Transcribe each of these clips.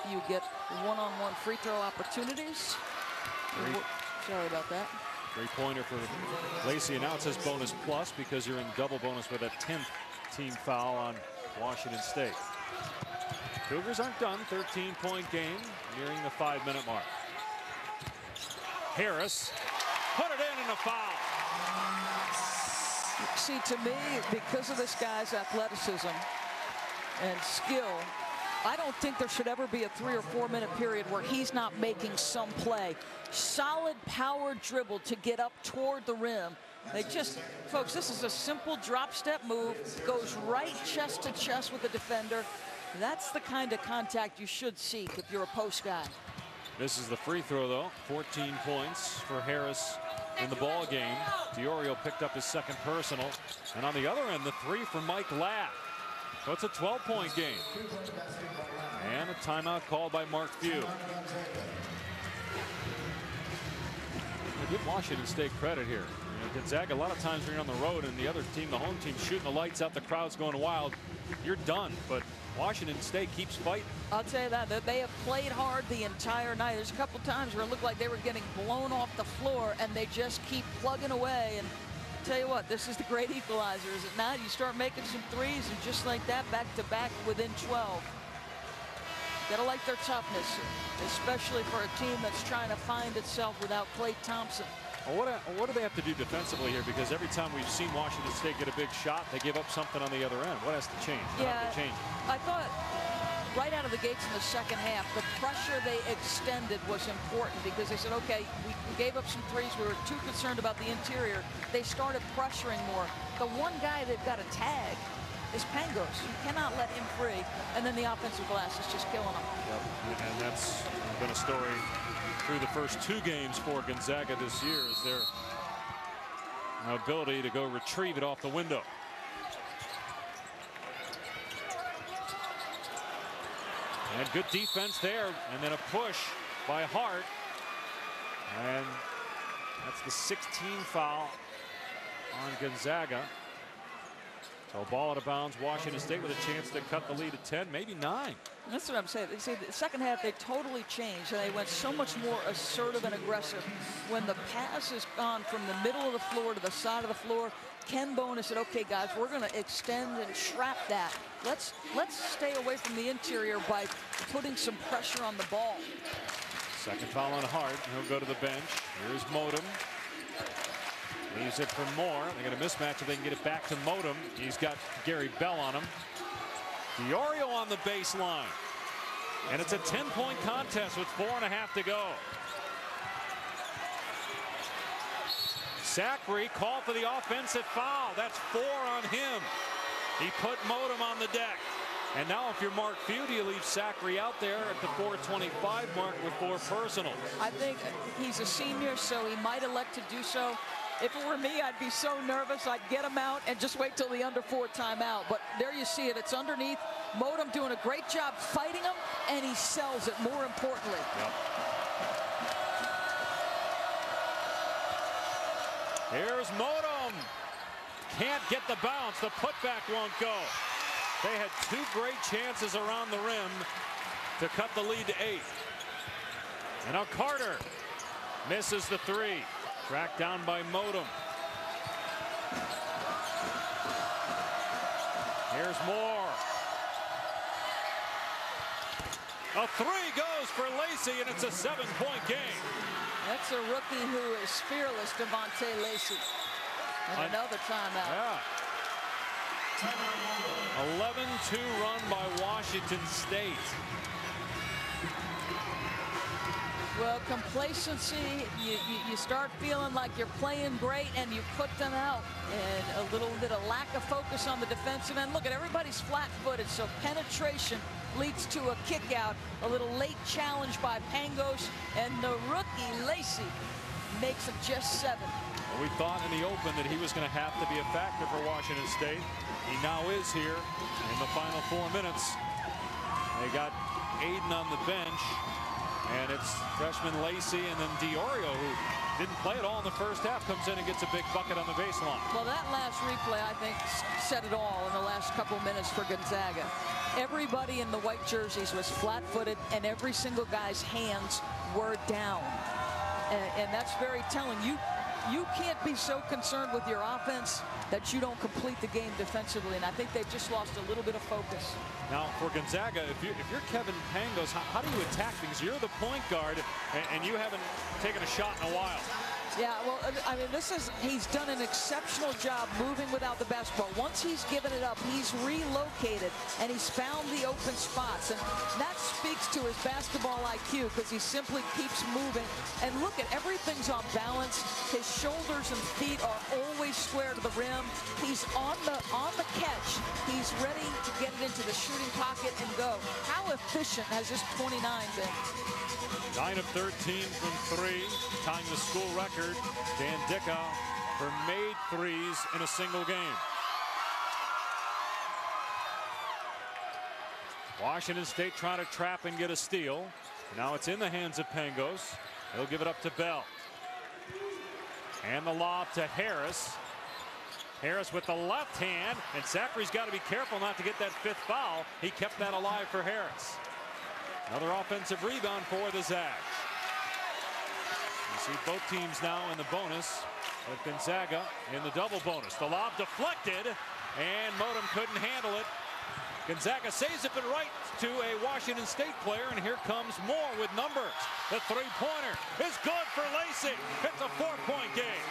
WSU get one-on-one free throw opportunities. Sorry about that. Three-pointer for Lacey, and now it says bonus plus because you're in double bonus with a 10th team foul on Washington State. Cougars aren't done. 13-point game, nearing the 5-minute mark. Harris put it in and a foul. See, to me, because of this guy's athleticism and skill, I don't think there should ever be a 3 or 4 minute period where he's not making some play. Solid power dribble to get up toward the rim. They just, folks, this is a simple drop step move, goes right chest to chest with the defender. That's the kind of contact you should seek if you're a post guy. This is the free throw, though. 14 points for Harris in the ball game. DiOrio picked up his second personal, and on the other end, the three from Mike Ladd. So it's a 12-point game. And a timeout called by Mark Few. I give Washington State credit here. You know, Gonzaga, a lot of times when you're on the road and the other team, the home team, shooting the lights out, the crowd's going wild, you're done. But Washington State keeps fighting. I'll tell you that they have played hard the entire night. There's a couple times where it looked like they were getting blown off the floor, and they just keep plugging away. And tell you what, this is the great equalizer, is it not? You start making some threes, and just like that, back to back within 12. Gotta like their toughness, especially for a team that's trying to find itself without Klay Thompson. Well, what do they have to do defensively here? Because every time we've seen Washington State get a big shot, they give up something on the other end. What has to change? I thought right out of the gates in the second half, the pressure they extended was important because they said, okay, we gave up some threes. We were too concerned about the interior. They started pressuring more. The one guy they've got to tag is Pangos. You cannot let him free. And then the offensive glass is just killing them. Yep. And that's been a story through the first two games for Gonzaga this year, is their ability to go retrieve it off the window. And good defense there, and then a push by Hart, and that's the 16th foul on Gonzaga. So ball out of bounds. Washington State with a chance to cut the lead to 10, maybe 9. That's what I'm saying. See, the second half, they totally changed, and they went so much more assertive and aggressive. When the pass is gone from the middle of the floor to the side of the floor, Ken Bonis said, okay, guys, we're going to extend and trap that. Let's stay away from the interior by putting some pressure on the ball. Second foul on Hart. He'll go to the bench. Here's Modem. Leaves it for Moore. They get a mismatch if they can get it back to Modem. He's got Gary Bell on him. DiOrio on the baseline. And it's a 10-point contest with 4.5 to go. Zachary called for the offensive foul. That's 4 on him. He put Modem on the deck. And now if you're Mark Few, you leave Zachary out there at the 4:25 mark with 4 personals. I think he's a senior, so he might elect to do so. If it were me, I'd be so nervous. I'd get him out and just wait till the under 4 timeout. But there you see it. It's underneath. Modem doing a great job fighting him, and he sells it, more importantly. Yep. Here's Modem. Can't get the bounce. The putback won't go. They had 2 great chances around the rim to cut the lead to 8. And now Carter misses the 3. Tracked down by Modem. Here's Moore. A 3 goes for Lacey, and it's a 7-point game. That's a rookie who is fearless, Devontae Lacey. And another timeout. Yeah. 11-2 run by Washington State. Well, complacency, you start feeling like you're playing great and you put them out. And a little bit of lack of focus on the defensive end. Look at everybody's flat-footed, so penetration leads to a kick out. A little late challenge by Pangos, and the rookie Lacey makes it just 7. Well, we thought in the open that he was going to have to be a factor for Washington State. He now is here in the final 4 minutes. They got Aiden on the bench. And it's freshman Lacey, and then DiOrio, who didn't play at all in the first half, comes in and gets a big bucket on the baseline. Well, that last replay, I think, said it all in the last couple minutes for Gonzaga. Everybody in the white jerseys was flat-footed, and every single guy's hands were down. And that's very telling. You can't be so concerned with your offense that you don't complete the game defensively, and I think they've just lost a little bit of focus. Now, for Gonzaga, if you're Kevin Pangos, how do you attack things? You're the point guard, and you haven't taken a shot in a while. Yeah, well, I mean, he's done an exceptional job moving without the basketball. Once he's given it up, he's relocated, and he's found the open spots. And that speaks to his basketball IQ, because he simply keeps moving. And look at everything's on balance. His shoulders and feet are always square to the rim. He's on the catch. He's ready to get it into the shooting pocket and go. How efficient has this 29 been? 9 of 13 from 3, tying the school record. Dan Dicka for made threes in a single game. Washington State trying to trap and get a steal. Now it's in the hands of Pangos. He'll give it up to Bell. And the lob to Harris. Harris with the left hand, and Zachary's got to be careful not to get that 5th foul. He kept that alive for Harris. Another offensive rebound for the Zags. You see both teams now in the bonus, with Gonzaga in the double bonus. The lob deflected, and Modem couldn't handle it. Gonzaga saves it, but right to a Washington State player, and here comes Moore with numbers. The three-pointer is good for Lacey. It's a 4-point game.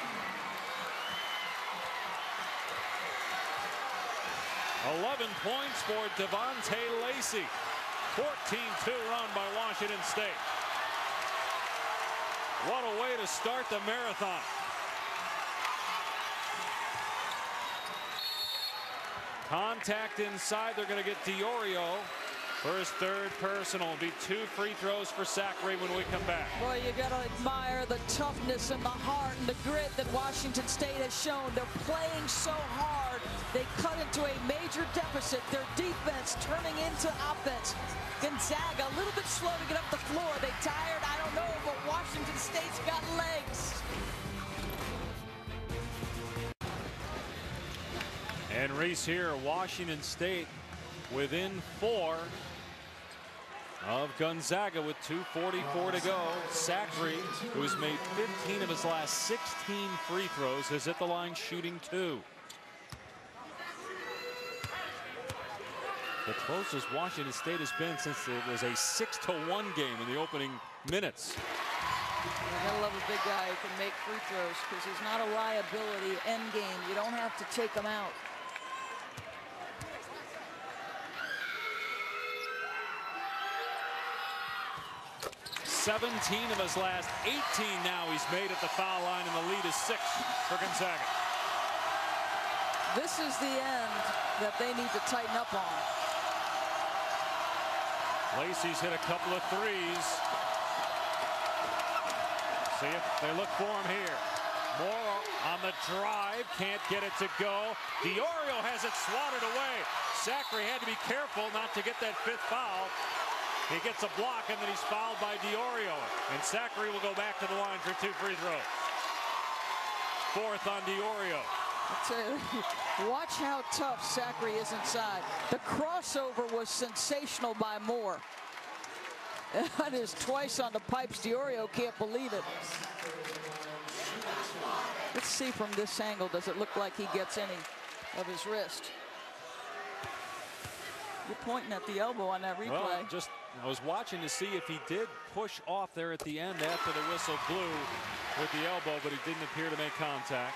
11 points for Devontae Lacey. 14-2 run by Washington State. What a way to start the marathon. Contact inside. They're going to get Diorio for his 3rd personal. It'll be 2 free throws for Zachary when we come back. Boy, you got to admire the toughness and the heart and the grit that Washington State has shown. They're playing so hard. They cut into a major deficit. Their defense turning into offense. Gonzaga a little bit slow to get up the floor. They tired? I don't know, but Washington State's got legs. And Reese here, Washington State within 4 of Gonzaga with 2:44 to go. Zachary, who's made 15 of his last 16 free throws, is at the line shooting 2. The closest Washington State has been since it was a 6-1 game in the opening minutes. You gotta love a big guy who can make free throws, because he's not a liability end game. You don't have to take him out. 17 of his last 18 now he's made at the foul line, and the lead is 6 for Gonzaga. This is the end that they need to tighten up on. Lacey's hit a couple of threes. See if they look for him here. Moore on the drive, can't get it to go. Diorio has it swatted away. Zachary had to be careful not to get that 5th foul. He gets a block, and then he's fouled by Diorio. And Zachary will go back to the line for 2 free throws. 4th on Diorio. Watch how tough Zachary is inside. The crossover was sensational by Moore. That is twice on the pipes. Diorio can't believe it. Let's see from this angle. Does it look like he gets any of his wrist? You're pointing at the elbow on that replay. Well, I was watching to see if he did push off there at the end after the whistle blew with the elbow, but he didn't appear to make contact.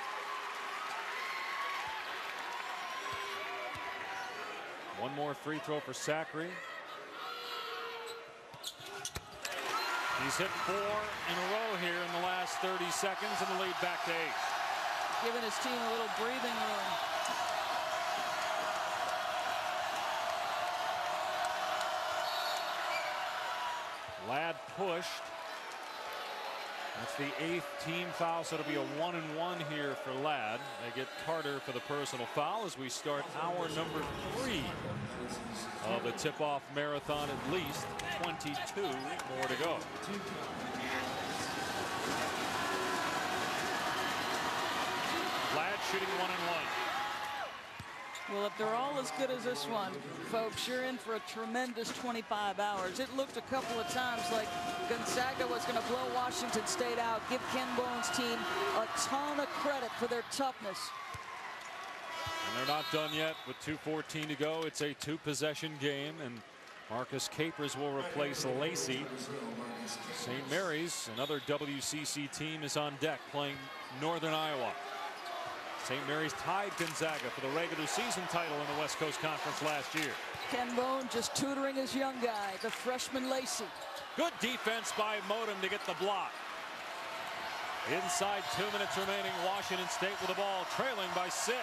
One more free throw for Zachary. He's hit 4 in a row here in the last 30 seconds, and the lead back to 8. Giving his team a little breathing room. Ladd pushed. That's the 8th team foul, so it'll be a 1-and-1 here for Ladd. They get Carter for the personal foul as we start hour number 3 of the tip-off marathon. At least 22 more to go. Ladd shooting 1-and-1. Well, if they're all as good as this one, folks, you're in for a tremendous 25 hours. It looked a couple of times like Gonzaga was going to blow Washington State out. Give Ken Bone's team a ton of credit for their toughness. And they're not done yet with 2:14 to go. It's a 2-possession game, and Marcus Capers will replace Lacey. St. Mary's, another WCC team, is on deck playing Northern Iowa. St. Mary's tied Gonzaga for the regular season title in the West Coast Conference last year. Ken Bone just tutoring his young guy, the freshman Lacey. Good defense by Modem to get the block. Inside 2 minutes remaining, Washington State with the ball, trailing by 6.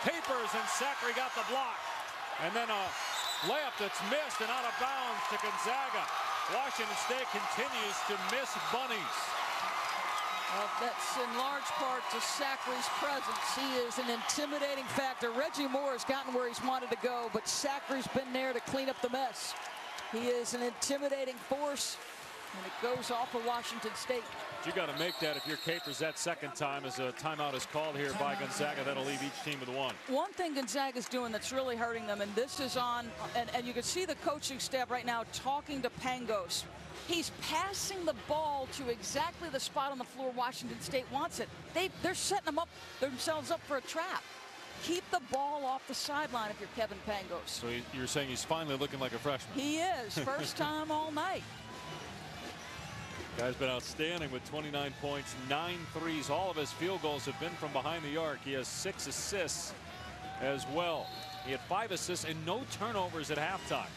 Capers and Zachary got the block. And then a layup that's missed and out of bounds to Gonzaga. Washington State continues to miss bunnies. Well, that's in large part to Zachary's presence. He is an intimidating factor. Reggie Moore has gotten where he's wanted to go, but Zachary's been there to clean up the mess. He is an intimidating force, and it goes off of Washington State. You got to make that if you're Capers that second time as a timeout is called here by Gonzaga. That'll leave each team with 1. One thing Gonzaga's doing that's really hurting them, and this is on, and you can see the coaching staff right now talking to Pangos. He's passing the ball to exactly the spot on the floor Washington State wants it. They're setting themselves up for a trap. Keep the ball off the sideline if you're Kevin Pangos. So you're saying he's finally looking like a freshman? He is. First time all night. Guy's been outstanding with 29 points, 9 threes. All of his field goals have been from behind the arc. He has 6 assists as well. He had 5 assists and no turnovers at halftime.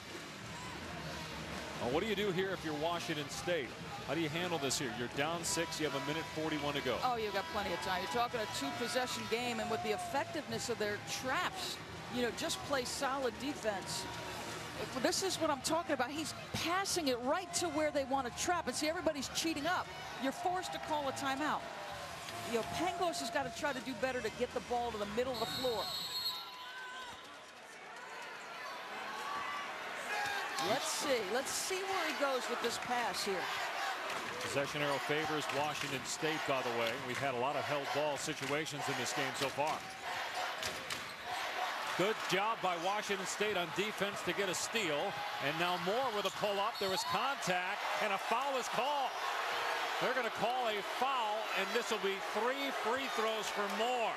Well, what do you do here if you're Washington State? How do you handle this here? You're down 6. You have 1:41 to go. Oh, you've got plenty of time. You're talking a 2-possession game, and with the effectiveness of their traps, you know, just play solid defense. This is what I'm talking about. He's passing it right to where they want to trap. And see, everybody's cheating up. You're forced to call a timeout. You know, Pangos has got to try to do better to get the ball to the middle of the floor. Let's see where he goes with this pass here. Possession arrow favors Washington State, by the way. We've had a lot of held ball situations in this game so far. Good job by Washington State on defense to get a steal. And now Moore with a pull-up. There was contact, and a foul is called. They're going to call a foul, and this will be 3 free throws for Moore.